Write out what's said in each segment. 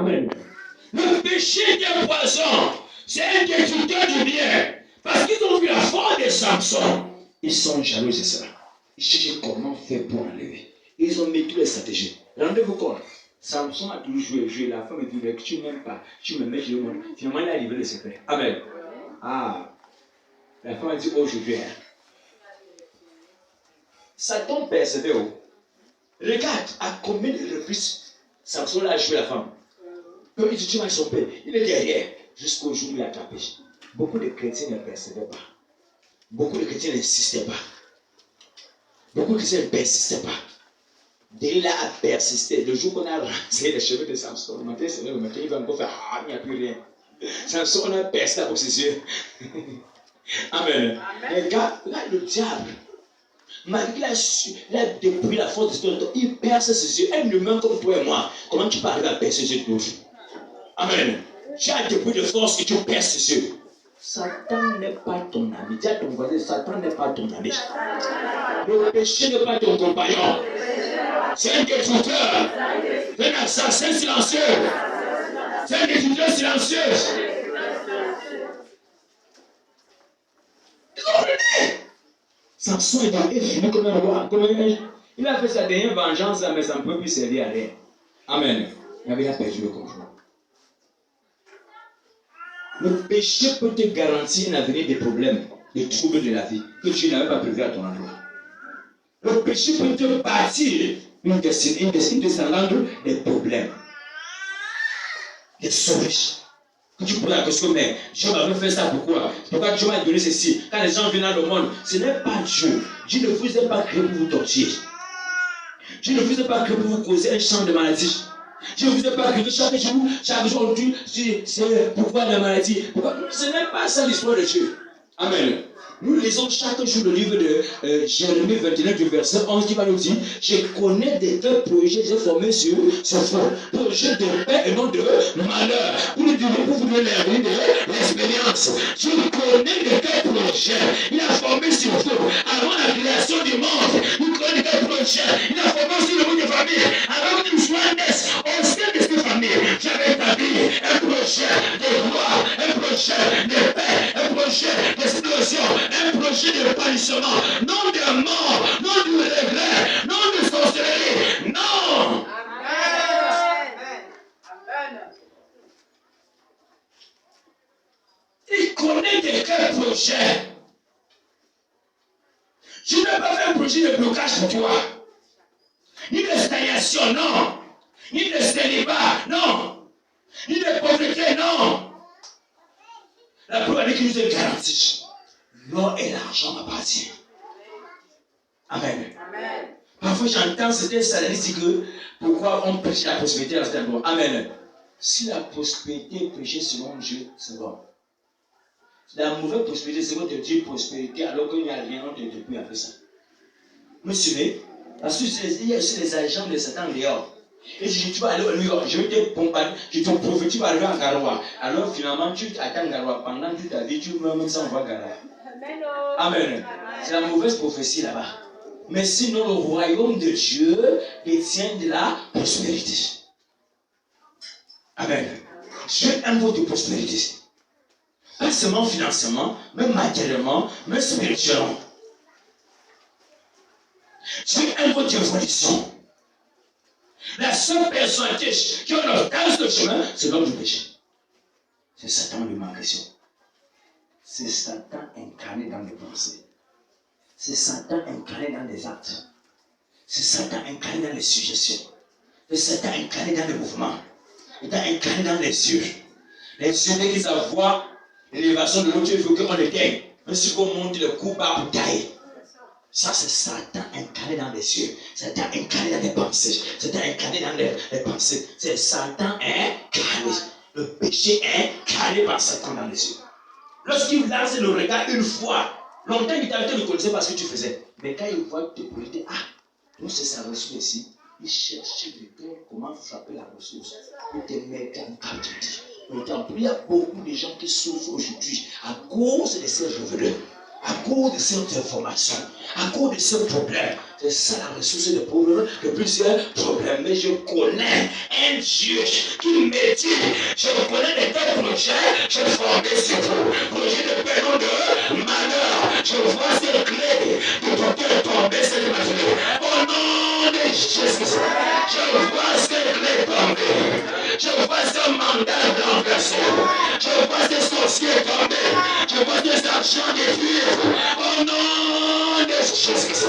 Amen. Le péché est un poison. C'est un destructeur du bien. Parce qu'ils ont vu la force de Samson. Ils sont jaloux de cela. Ils cherchent comment faire pour enlever. Ils ont mis toutes les stratégies. Rendez-vous compte. Samson a toujours joué. La femme dit, mais tu m'aimes pas. Tu me mets sur le monde. Finalement, il a livré le secret. Amen. Ah. La femme a dit, aujourd'hui, Satan persévère. Regarde à combien de reprises Samson a joué la femme. Il dit, tu m'as son père. Il est derrière. Jusqu'au jour où il a attrapé. Beaucoup de chrétiens ne persévèrent pas. Beaucoup de chrétiens n'insistent pas. Beaucoup de chrétiens ne persistent pas. Delilah a persisté. Le jour qu'on a rasé les cheveux de Samson, le matin, il va encore faire ah, il n'y a plus rien. Samson a persisté pour ses yeux. Amen. Regarde le diable. Malgré qu'il a dépouillé la force de son il perce ses yeux. Un humain comme toi et moi. Comment tu peux arriver à percer ses yeux de l'autre? Amen. Tu as dépouillé de force et tu perces ses yeux. Satan n'est pas ton ami. Dis à ton voisin, Satan n'est pas ton ami. Le péché n'est pas ton compagnon. C'est un destructeur. C'est un assassin silencieux. C'est un destructeur silencieux. Ils ont venu. Samson est fini comme un roi. Il a fait sa dernière vengeance, mais ça ne peut plus servir à rien. Amen. Il avait perdu le contrôle. Le péché peut te garantir un avenir des problèmes, des troubles de la vie que tu n'avais pas prévu à ton endroit. Le péché peut te bâtir une destinée descendante des problèmes, des sauvages. Quand tu poses la question, mais Dieu m'avait fait ça pourquoi? Pourquoi Dieu m'a donné ceci? Quand les gens viennent dans le monde, ce n'est pas Dieu. Dieu ne vous a pas créé pour vous torturer. Dieu ne vous a pas créé pour vous causer un champ de maladie. Je ne vous ai pas créé chaque jour, c'est pourquoi la maladie. Ce n'est pas ça l'histoire de Dieu. Amen. Nous lisons chaque jour le livre de Jérémie 29 du verset 11 qui va nous dire, je connais des projets que j'ai formés sur ce fond. Projets de paix et non de malheur. Pour vous donner l'avenir de l'expérience. Je connais de projets. Il a formé sur fond. Avant la création du monde, il connaît des projets. Il a formé aussi le monde de famille. Avant que tu sois naisse, au sein de cette famille, j'avais établi un projet de gloire, un projet de paix, un projet d'explosion, un projet de bannissement, non de mort, non de regret, non de sorcellerie, non. Amen. Il connaît de quel projet. Je n'ai pas fait un projet de blocage pour toi, ni de stagnation, non, ni de célibat, non, ni de pauvreté, non. La preuve qui nous est garantie. L'or et l'argent m'appartiennent. Amen. Amen. Parfois j'entends certains salariés dire que pourquoi on prêche la prospérité à cet endroit. Amen. Si la prospérité est prêchée selon Dieu, c'est bon. La mauvaise prospérité, c'est qu'on te dit prospérité alors qu'il n'y a rien, on te dit plus après ça. Vous me suivez? Parce qu'il y a aussi les agents de Satan dehors. Et si tu vas aller au New York, je vais te bombarder, je te prouve, tu vas arriver en Garoua. Alors finalement, tu attends Garoua pendant toute ta vie, tu meurs même sans voir Garoua. Amen. C'est la mauvaise prophétie là-bas. Mais sinon, le royaume de Dieu détient de la prospérité. Amen. Dieu aime votre prospérité. Pas seulement financièrement, mais matériellement, mais spirituellement. Dieu aime votre évolution. La seule personne qui a leur case de chemin, c'est l'homme du péché. C'est Satan de maldition. C'est Satan incarné dans les pensées. C'est Satan incarné dans les actes. C'est Satan incarné dans les suggestions. C'est Satan incarné dans les mouvements. Il est incarné dans les yeux. Les yeux, dès qu'ils voient l'élévation de l'autre, il faut qu'on le gagne. Même si on monte le coup bas pour tailler. Ça, c'est Satan incarné dans les yeux. Satan incarné dans les pensées. Satan incarné dans les pensées. C'est Satan incarné. Le péché incarné par Satan dans les yeux. Lorsqu'il lance le regard une fois, longtemps il ne connaissait pas ce que tu faisais. Mais quand il voit tes politiques, donc c'est sa ressource ici. Il cherche comment frapper la ressource pour te mettre en captivité. Il y a beaucoup de gens qui souffrent aujourd'hui à cause de ces revenus, à cause de cette information, à cause de ce problème. C'est ça la ressource de pauvres, de plusieurs problèmes. Mais je connais un Dieu qui me dit, je connais les deux projets, je formais sur vous. Projet de paiement de malheur. Je vois ces clés de porter tomber cette matinée. Au nom de Jésus, je vois ces clés tomber. Je vois ce mandat renversé. Je vois ces sorciers tomber. Je vois des argents détruits. Au nom de Jésus,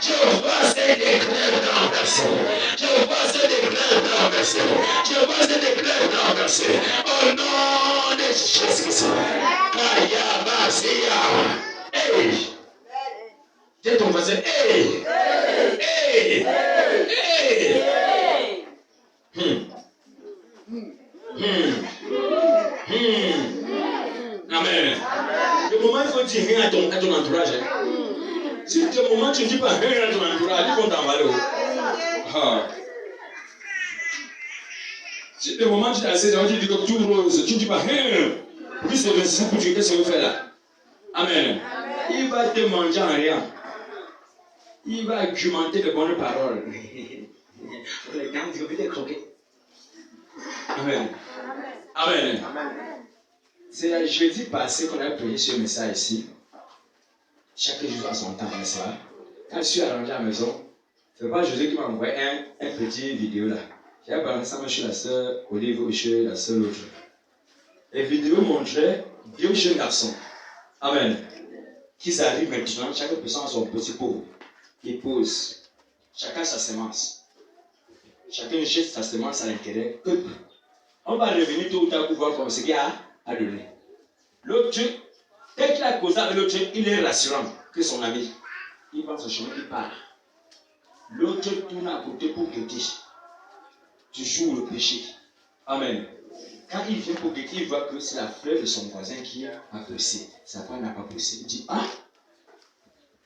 je vois ces décrets renversés. Je vois ces décrets renversés. Je vois ces décrets renversés. Au nom de Jésus. Kayabasia. Hey! Dis ton voisin, hey! Hey! Hey! Amen. Le moment il faut dire rien à ton entourage. Si le moment tu ne dis pas rien à ton entourage, ils vont t'emballer. Si le moment tu es assis, tu dis que tout rose, tu ne dis pas rien. Puis c'est le simple, qu'est-ce que tu fais là? Amen. Il va te manger en rien. Il va argumenter de bonnes paroles. Les gants, ils vont te croquer. Amen. Amen. C'est la jeudi passé qu'on a prié ce message ici. Chaque jour à son temps, n'est-ce pas? Quand je suis arrangé à la maison, c'est pas José qui m'a envoyé un petit vidéo là. J'ai balancé ça, je suis la soeur Olive, je suis la soeur l'autre. Les vidéos montraient deux jeunes garçons. Amen. Qui arrivent maintenant, chaque personne a son petit pot. Ils posent. Chacun sa semence. Chacun jette sa semence à l'intérieur. On va revenir tôt ou tard pour voir comment ce qu'il y a à donner. L'autre, dès qu'il a causé avec l'autre, il est rassurant que son ami. Il prend son chemin, il part. L'autre tourne à côté pour guetter. Tu joues le péché. Amen. Quand il vient pour guetter, il voit que c'est la fleur de son voisin qui a poussé. Sa femme n'a pas poussé. Il dit, ah!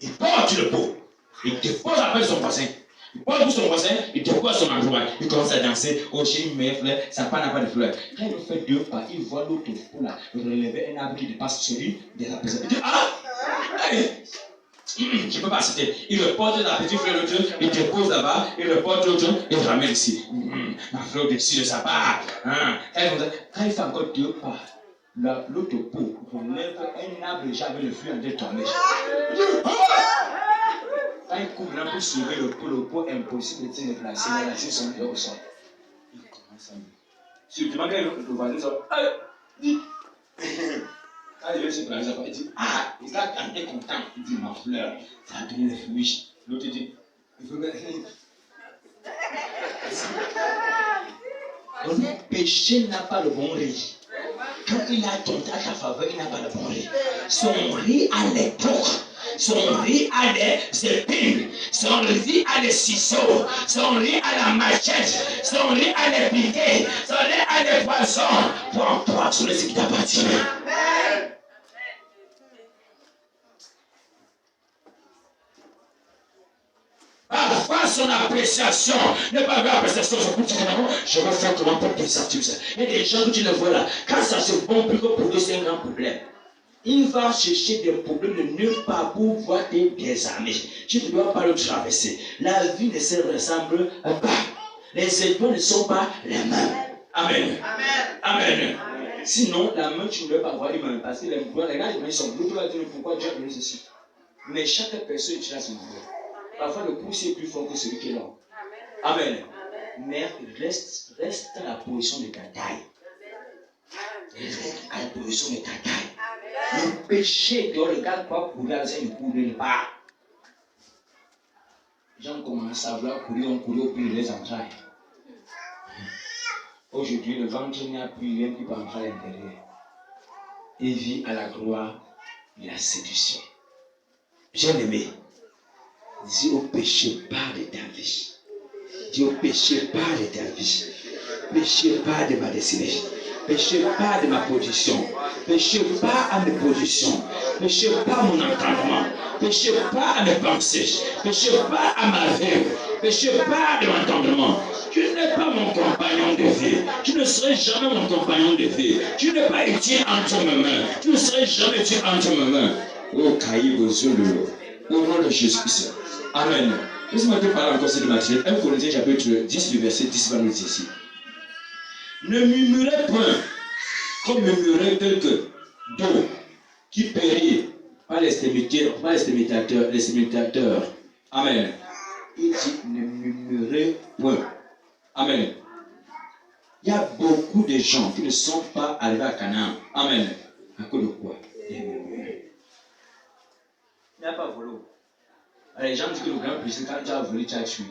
Il porte le pot. Il dépose après son voisin. Il porte pour son voisin, il dépose son endroit. Il commence à danser. Oh, j'ai une meilleure fleur. Sa femme n'a pas de fleur. Quand il fait deux pas, il voit l'autre pot là. Il relève un arbre qui dépasse celui de la personne. Il dit, ah! Hey! Je ne peux pas citer. Il reporte la petite fleur l'autre, il dépose là-bas, il reporte l'autre, il ramène ici. La fleur dessus de sa part. Quand il fait encore deux pas, l'autre pot relève un arbre déjà avec le fruit en train de tomber. Quand il coupe là pour sauver le pot impossible de se déplacer, les racines sont déjà au sol. Il commence à mourir. Si tu demandes quand le voisin sort, quand il veut se placer, il dit, ah, il va canter content. Il dit, ma fleur, ça a donné le fruit. L'autre dit, il faut mettre. Le péché n'a pas le bon riz. Quand il a tombé à ta faveur, il n'a pas le bon riz. Son riz à l'époque, son riz a des épines, son riz a des ciseaux, son riz a la machette, son riz a des piquets, son riz a des poissons. Prends-toi sur le qui t'appartient. Parfois, son appréciation n'est pas vraie appréciation. Je vais faire comment pour que ça tue ça. Il y a des gens que tu le vois là. Quand ça se bombe, plus que pour eux, c'est un grand problème. Il va chercher des problèmes de nulle part pour voir tes désarmés. Tu ne dois pas le traverser. La vie ne se ressemble pas. Les étoiles ne sont pas les mêmes. Amen. Amen. Sinon, la main, tu ne veux pas voir les mains. Parce que les gars, ils sont bleus. Tu vas dire pourquoi Dieu a donné ceci. Mais chaque personne utilise son pouvoir. Parfois, le pouce est plus fort que celui qui est là. Amen. Mais reste à la position de ta taille. Reste à la position de ta taille. Le péché doit regarder pas courir dans une cour de pas. Les gens commencent à vouloir courir, on courir au plus les entrailles. Aujourd'hui, le ventre n'a plus rien qui peut entrer à l'intérieur. Il vit à la gloire de la séduction. Bien-aimé, dis au péché, pas de ta vie. Dis au péché, pas de ta vie. Péché, pas de ma destinée. Péché, pas de ma position. Péché, pas à mes positions. Péché, pas à mon entendement. Péché, pas à mes pensées. Péché, pas à ma vie. Péché, pas de mon entendement. Tu n'es pas mon compagnon de vie. Tu ne serai jamais mon compagnon de vie. Tu n'es pas utile entre mes mains. Tu ne serai jamais utile entre mes mains. Oh, Kaïbo Zulu. Au nom de Jésus-Christ. Amen. Laisse-moi te parler encore de Matthieu. 1 Corinthiens chapitre 10, le verset 10 va nous dire ici. Ne murmurez point, comme murmurait quelques d'eau qui périt par les imitateurs. Amen. Il dit ne murmurez point. Amen. Il y a beaucoup de gens qui ne sont pas arrivés à Canaan. Amen. À cause de quoi? Des murmures. Il n'y a pas volé. Alors, les gens disent que le grand péché, quand tu as volé, tu as tué.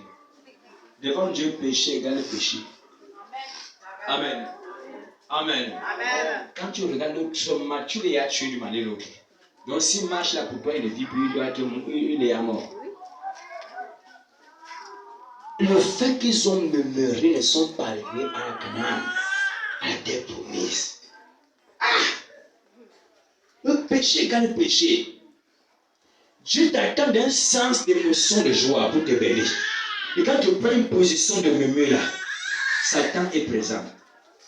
Devant Dieu, péché égale péché. Amen. Amen. Amen. Quand tu regardes l'autre homme, tu l'as tué du mal de l'autre. Donc s'il marche là pour toi, il ne vit plus, il est à mort. Le fait qu'ils ont murmuré ne sont pas arrivés à Canaan, à des promesses. Le péché égale péché. Dieu t'attend d'un sens d'émotion de joie pour te bénir. Et quand tu prends une position de murmure là, Satan est présent.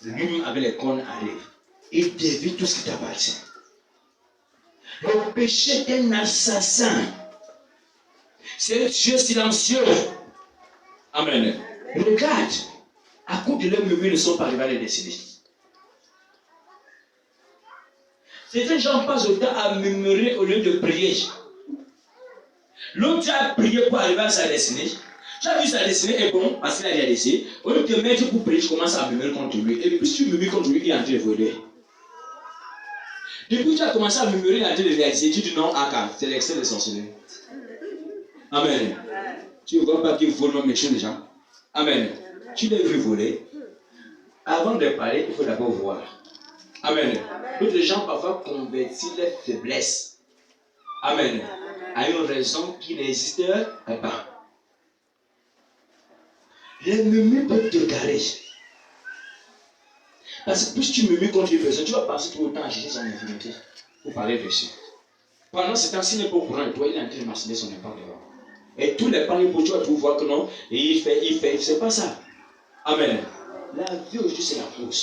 Lui avec les cornes arrive. Il dévie tout ce qui t'appartient. Le péché est un assassin. C'est un Dieu silencieux. Amen. Regarde, à cause de leur murmure, ils ne sont pas arrivés à les décider. Certains gens passent le temps à murmurer au lieu de prier. L'autre a prié pour arriver à sa destinée. Tu as vu sa destinée est bon parce qu'il a déjà décidé. Au lieu de te mettre pour prier, tu commences à murmurer contre lui. Et puis tu murmures contre lui, il est en train de voler. Depuis que tu as commencé à murmurer, il est en train de réaliser. Tu dis non, Aka, c'est l'excès de sorcellerie. Amen. Tu ne vois pas qu'il vole même les choses des gens. Amen. Tu l'as vu voler. Avant de parler, il faut d'abord voir. Amen. D'autres gens parfois convertissent les faiblesses. Amen. À une raison qui n'existe pas. Les murmures peuvent te garer. Parce que plus tu murmures contre une personne, tu vas passer tout le temps à chercher son infinité pour parler dessus. Pendant ce temps, s'il n'est pas au courant de toi, il est en train de marcher son impact devant. Et tous les parler pour toi, tu vois que non, et il fait, c'est pas ça. Amen. La vie aujourd'hui, c'est la course.